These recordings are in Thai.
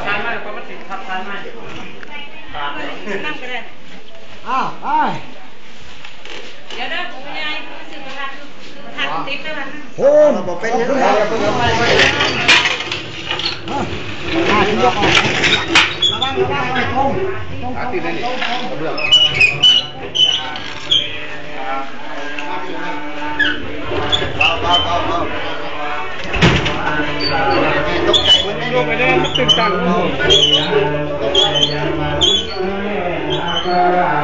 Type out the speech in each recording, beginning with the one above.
ทานมากเพราะมันติดทับทานมากนั่งกันเลยไปเดี๋ยวนะผมไม่ได้ซื้อประทัดติ๊กได้ไหมโอ้บอกเป็นยังไงที่ยกออกระวังไม่ตรงติดเลยนี่เรื่องตกใจมันไม่รู้ไปเลยมันตื่นตัน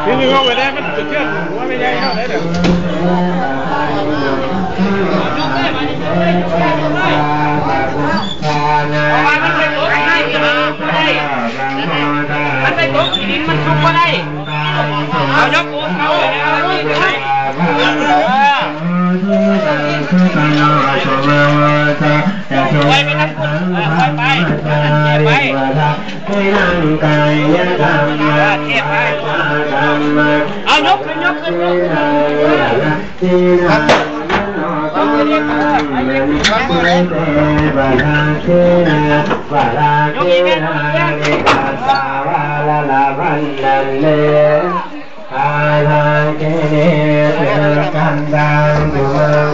นี่มีห้องไปได้มันตื่นเชื่อว่าไม่ใช่เท่าไหร่เดี๋ยวมันไปกบดินมันทุกข์ก็ได้เอายกกูเขาเลยนะไปไปนั่งคุณไปเอายกขึ้นยกขึ้นยกกันดังดุ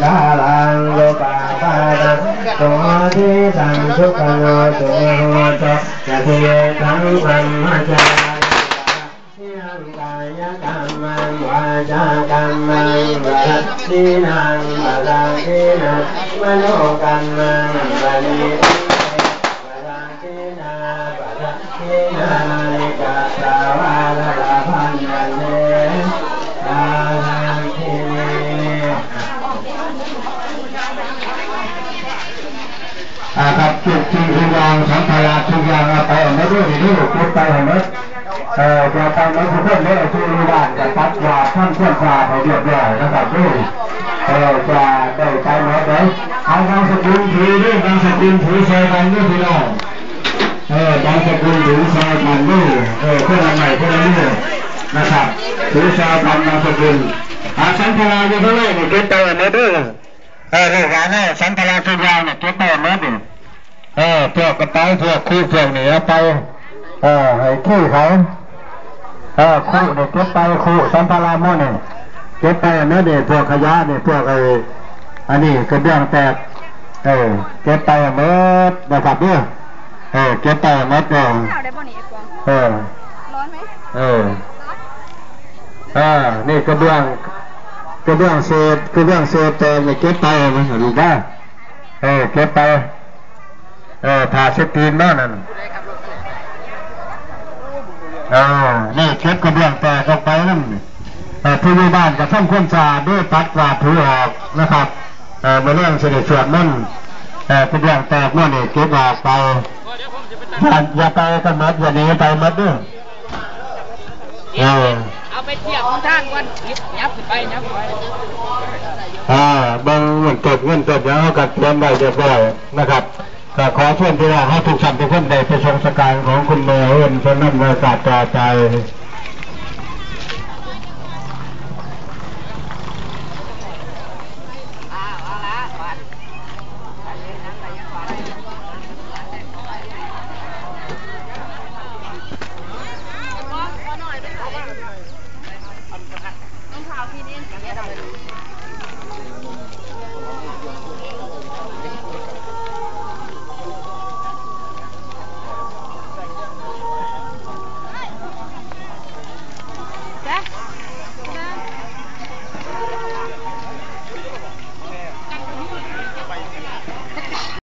ดาลังโลกาภาดังตัวที่สังสุขโนตุโหตุจะเททั้งธรรมจายังกายกรรมังวาจากรรมังบัดสินังบัดสินังมโนกรรมังบัดนิบัดสินาบัดสินาลิกาสาวาลาพันนันเนครับจุดที่ทุกอย่างสัมภาระทุกอย่างไปไม่รู้ที่พูดไปไม่จะไปไม่พูดเรื่องที่บ้านจะตัดว่าท่านเพื่อนฝ่าให้เรียบร้อยนะครับด้วยจะได้ไปหมดเลยเอาบางสกุลถือด้วยบางสกุลถือใส่กันด้วยพี่น้องบางสกุลถือใส่กันด้วยเพื่อนใหม่เพื่อนนี่นะครับถือใส่กันบางสกุลสัมภาระอยู่เท่าไหร่เนี่ยเก็บไปไม่ด้วยเรื่องการเนี่ยสัมภาระทุกอย่างเนี่ยเก็บไปไม่ด้วยพวกกระเป๋าพวกคู่พวกนี้ไปให้คู่เขาคู่เนี่ยเก็บไปคู่สัมภาระมั่วเนี่ยเก็บไปไม่ได้พวกขยะเนี่ยพวกอันนี้กระเบื้องแตกเก็บไปหมดนะครับเนี่ยเก็บไปหมดเลยร้อนไหมนี่กระเบื้องเศษแต่เนี่ยเก็บไปมันดูได้เก็บไปผ่าเช็ดตีนบ้างนั่นนี่เก็บกระเบื้องแตกออกไปนั่นผู้มีบ้านจะทำความสะอาดด้วยปัดกวาดถูออกนะครับมาเรื่องเสด็จสวดมนต์กระเบื้องแตกนั่นนี่เก็บออกไปอย่าไปกันมัดอย่าหนีไปมัดด้วยเอาไปเที่ยวท่านวันยับไปบางเงินเกิดแล้วกัดเตรียมไว้เรียบร้อยนะครับก็ขอเชิญที่ว่าให้ทุกท่านทุกคนได้ไปชมสการของคุณแม่เอิญชนน้ำเวสาต่อใจ